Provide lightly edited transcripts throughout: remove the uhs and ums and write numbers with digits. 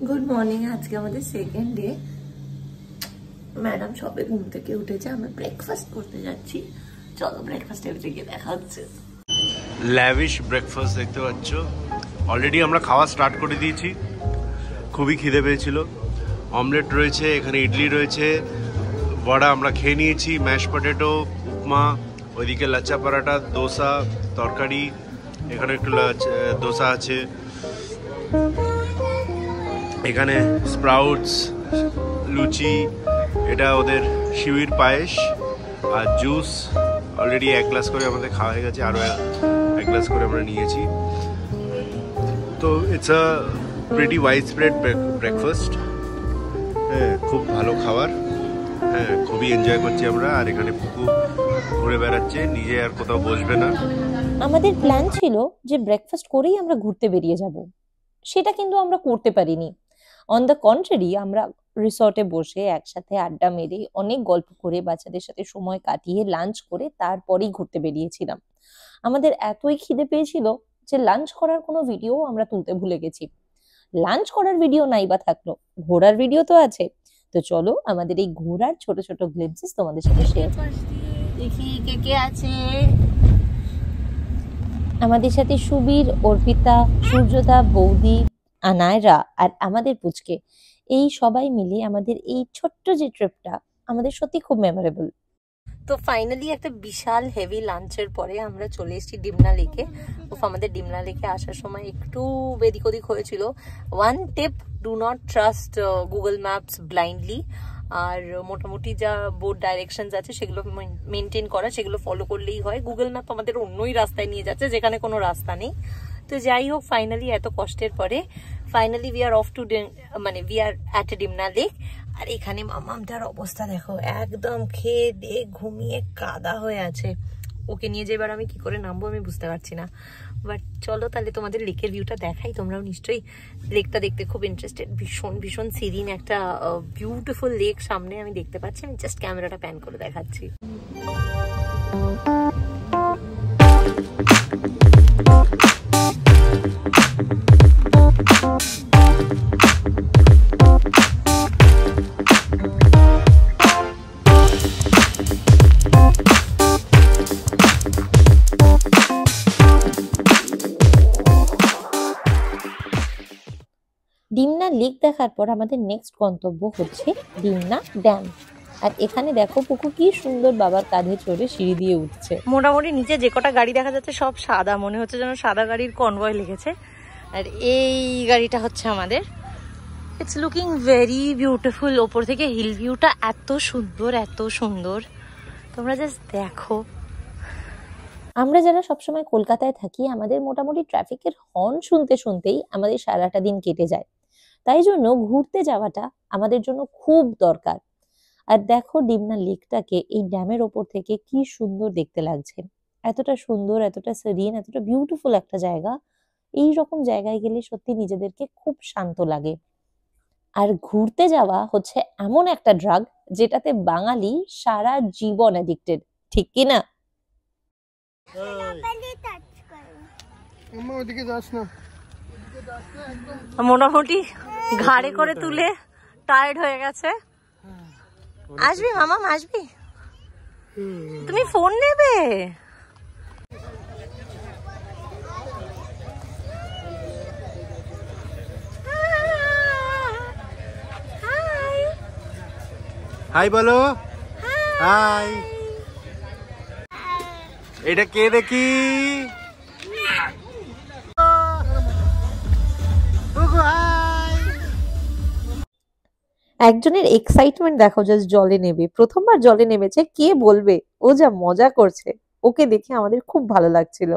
Good morning. আজকে আমাদের second day. Madam সবে ঘুম থেকে উঠেছে, আমরা ব্রেকফাস্ট করতে যাচ্ছি। চলো ব্রেকফাস্ট টেবিলে গিয়ে দেখা হচ্ছে। ল্যাভিশ ব্রেকফাস্ট দেখতে পাচ্ছ। অলরেডি আমরা খাওয়া স্টার্ট করে দিয়েছি, খুবই খিদে পেয়েছিল। অমলেট রয়েছে, এখানে ইডলি রয়েছে, বড়া আমরা খেয়ে নিয়েছি, ম্যাশ পটেটো, উপমা, ওইদিকে লাচ্চা পরাঠা, দোসা, তরকারি, এখানে একটু দোসা আছে, এখানে স্প্রাউটস, লুচি, এটা ওদের শিউর পায়েস আর জুস। অলরেডি 1 গ্লাস করে আমাদের খাওয়া হয়ে গেছে, আরও 1 গ্লাস করে আমরা নিয়েছি। তো it's a pretty wide spread breakfast. হ্যাঁ, খুব ভালো খাবার। হ্যাঁ, খুবই এনজয় করছি আমরা। আর এখানে পুকু ঘুরে বেড়াচ্ছে, নিজে আর কোথাও বসবে না। আমাদের প্ল্যান ছিল যে ব্রেকফাস্ট করেই আমরা ঘুরতে বেরিয়ে যাব, সেটা কিন্তু আমরা করতে পারিনি। অন দ্য কন্ট্রারি, আমরা রিসর্টে বসে একসাথে আড্ডা মেরে অনেক গল্প করে বাচ্চাদের সাথে সময় কাটিয়ে লাঞ্চ করে তারপরেই ঘুরতে বেরিয়েছিলাম। আমাদের এতই খিদে পেয়েছিল যে লাঞ্চ করার কোনো ভিডিও আমরা তুলতে ভুলে গেছি। লাঞ্চ করার ভিডিও নাই বা থাকলো, ঘোরার ভিডিও তো আছে। তো চলো আমাদের এই ঘোরার ছোট ছোট গ্লিম্পসেস তোমাদের সাথে শেয়ার করি। দেখি কে কে আছে। আমাদের সাথে সুবীর, অর্পিতা, সূর্যদা, বৌদি, আনায়রা আর আমাদের পুচকে, এই সবাই মিলে আমাদের এই ছোট্ট যে ট্রিপটা আমাদের সত্যি খুব মেমোরেবল। তো ফাইনালি একটা বিশাল হেভি লাঞ্চের পরে আমরা চলে এসেছি ডিমনা লেকে। আমাদের ডিমনা লেকে আসার সময় একটু এদিক ওদিক হয়েছিল। One tip, do not trust Google maps blindly. আর মোটামুটি যা বোর্ড ডাইরেকশনস আছে সেগুলো মেনটেন করা, সেগুলো ফলো করলেই হয়। গুগল ম্যাপ আমাদের অন্যই রাস্তায় নিয়ে যাচ্ছে যেখানে কোনো রাস্তা নেই। তো যাই হোক, ফাইনালি এত কষ্টের পরে finally we are off to we are at Dimna lake. আর এখানে মামামটার অবস্থা দেখো, একদম খেয়ে দিয়ে ঘুমিয়ে কাদা হয়ে আছে। ওকে নিয়ে যে এবার আমি কি করে নামবো আমি বুঝতে পারছি না। বাট চলো তাহলে তোমাদের লেকের ভিউটা দেখাই। তোমরাও নিশ্চয়ই লেকটা দেখতে খুব ইন্টারেস্টেড। ভীষণ ভীষণ সিরিন একটা বিউটিফুল লেক সামনে আমি দেখতে পাচ্ছি। আমি জাস্ট ক্যামেরাটা প্যান করে দেখাচ্ছি। ডিমনা লেক দেখার পর আমাদের নেক্সট গন্তব্য হচ্ছে ডিমনা ড্যাম। আর এখানে দেখো পুকু কি সুন্দর বাবার কাঁধে চড়ে সিঁড়ি দিয়ে উঠছে। মোটামুটি নিচে যে কটা গাড়ি দেখা যাচ্ছে সব সাদা, মনে হচ্ছে যেন সাদা গাড়ির কনভয় লেগেছে। আর এই গাড়িটা হচ্ছে আমাদের। It's looking very beautiful. ওপর থেকে হিল ভিউটা এত সুন্দর, এত সুন্দর, তোমরা জাস্ট দেখো। আমরা যারা সবসময় কলকাতায় থাকি, আমাদের মোটামুটি ট্রাফিকের হর্ন শুনতে শুনতেই আমাদের সারাটা দিন কেটে যায়। তাই জন্য ঘুরতে যাওয়াটা আমাদের জন্য খুব দরকার। আর দেখো ডিমনা লেকটাকে এই ড্যামের ওপর থেকে কি সুন্দর দেখতে লাগছে। এতটা সুন্দর, এতটা সেরিন, এতটা বিউটিফুল একটা জায়গা। এই রকম জায়গায় গেলে সত্যি নিজেদেরকে খুব শান্ত লাগে। আর ঘুরতে যাওয়া হচ্ছে এমন একটা ড্রাগ যেটাতে বাঙালি সারা জীবন অ্যাডিক্টেড, ঠিক কি না? মোটামুটি ঘাড়ে করে তুলে টায়ার্ড হয়ে গেছে। আসবি মামা, আসবি? তুমি ফোন নেবে? হাই বলো। হাই। এটা কে দেখি? একজনের এক্সাইটমেন্ট দেখো, জাস্ট জলে নেবে, প্রথমবার জলে নেমেছে, কে বলবে ও যা মজা করছে। ওকে দেখে আমাদের খুব ভালো লাগছিল।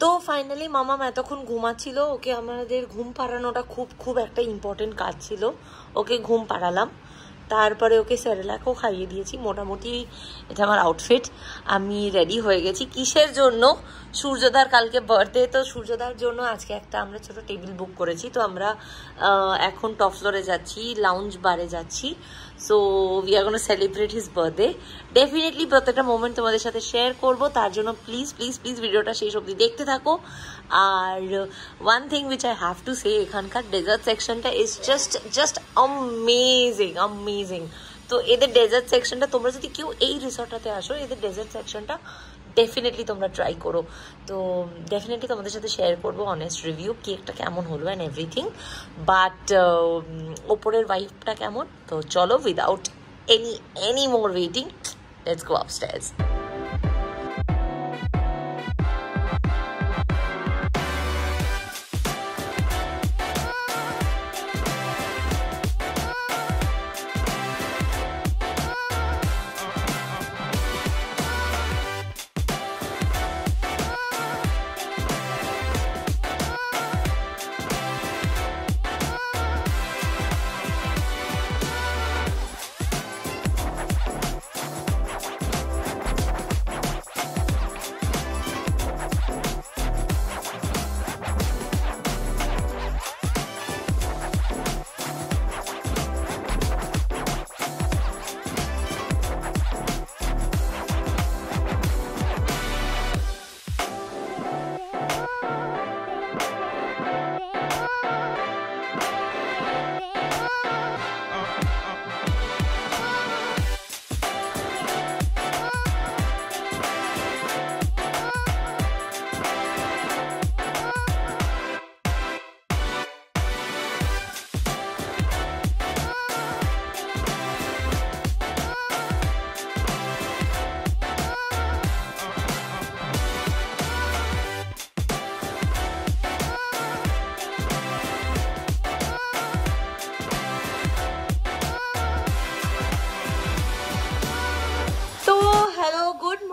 তো ফাইনালি মামাম এতক্ষণ ঘুমাচ্ছিল, ওকে আমাদের ঘুম পাড়ানোটা খুব খুব একটা ইম্পর্টেন্ট কাজ ছিল। ওকে ঘুম পাড়ালাম, তারপরে ওকে সেরেলাকও খাইয়ে দিয়েছি। মোটামুটি এটা আমার আউটফিট। আমি রেডি হয়ে গেছি। কিসের জন্য? সূর্যদার কালকে বার্থডে, তো সূর্যদার জন্য আজকে একটা আমরা ছোট টেবিল বুক করেছি। তো আমরা এখন টপ ফ্লোরে যাচ্ছি, লাউঞ্জ বারে যাচ্ছি। So we are gonna celebrate his birthday. Definitely প্রত্যেকটা মোমেন্ট তোমাদের সাথে শেয়ার করবো, তার জন্য প্লিজ প্লিজ প্লিজ ভিডিওটা শেষ অবধি দেখতে থাকো। আর one thing which I have to say, এখানকার ডেজার্ট সেকশনটা ইজ জাস্ট অ্যামেজিং অ্যামেজিং। তো এদের ডেজার্ট সেকশনটা, তোমরা যদি কেউ এই রিসর্টটাতে আসো, এদের ডেজার্ট সেকশনটা ডেফিনেটলি তোমরা ট্রাই করো। তো ডেফিনেটলি তোমাদের সাথে শেয়ার করবো অনেস্ট রিভিউ, কেকটা কেমন হলো অ্যান্ড এভরিথিং, বাট ওপরের ভাইবটা কেমন। তো চলো, without any more waiting, let's go upstairs.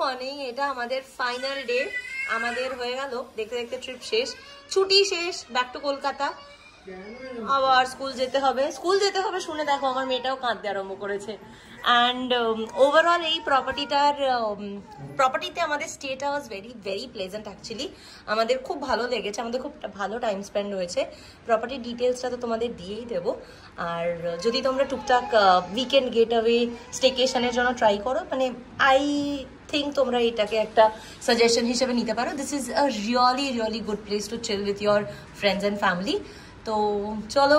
Morning, এটা আমাদের ফাইনাল ডে। আমাদের হয়ে গেল দেখতে দেখতে ট্রিপ শেষ, ছুটি শেষ, ব্যাক টু কলকাতা। আবার স্কুল যেতে হবে শুনে দেখো আমার মেয়েটাও কাঁদতে আরম্ভ করেছে। অ্যান্ড ওভারঅল এই প্রপার্টিতে আমাদের স্টেটা was very very pleasant actually. আমাদের খুব ভালো লেগেছে, আমাদের খুব ভালো টাইম স্পেন্ড হয়েছে। প্রপার্টির ডিটেলসটা তো তোমাদের দিয়েই দেবো। আর যদি তোমরা টুকটাক উইকেন্ড গেট অ্যাওয়ে স্টেকেশনের জন্য ট্রাই করো, মানে আই থিঙ্ক তোমরা এটাকে একটা সাজেশন হিসেবে নিতে পারো। This is a really good place to chill with your friends and family. তো চলো,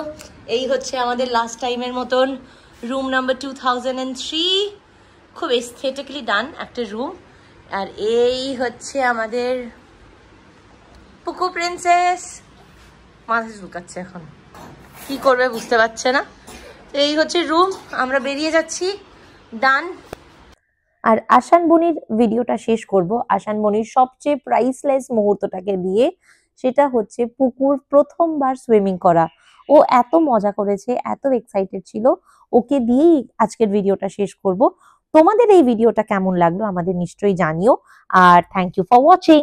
এই হচ্ছে আমাদের লাস্ট টাইমের মতন রুম নাম্বার 2003, খুব এস্থেটিক্যালি ডান একটা রুম। আর এই হচ্ছে আমাদের পুকু প্রিন্সেস, মাথা ঝুঁকাচ্ছে এখন, কি করবে বুঝতে পারছে না। তো এই হচ্ছে রুম, আমরা বেরিয়ে যাচ্ছি, ডান। আর আসান বনির ভিডিওটা শেষ করব আসান বনির সবচেয়ে প্রাইসলেস মুহূর্তটাকে দিয়ে। সেটা হচ্ছে পুকুর প্রথমবার সুইমিং করা। ও এত মজা করেছে, এত এক্সাইটেড ছিল, ওকে দিয়েই আজকের ভিডিওটা শেষ করব। তোমাদের এই ভিডিওটা কেমন লাগলো আমাদের নিশ্চয়ই জানিও। আর থ্যাংক ইউ ফর ওয়াচিং।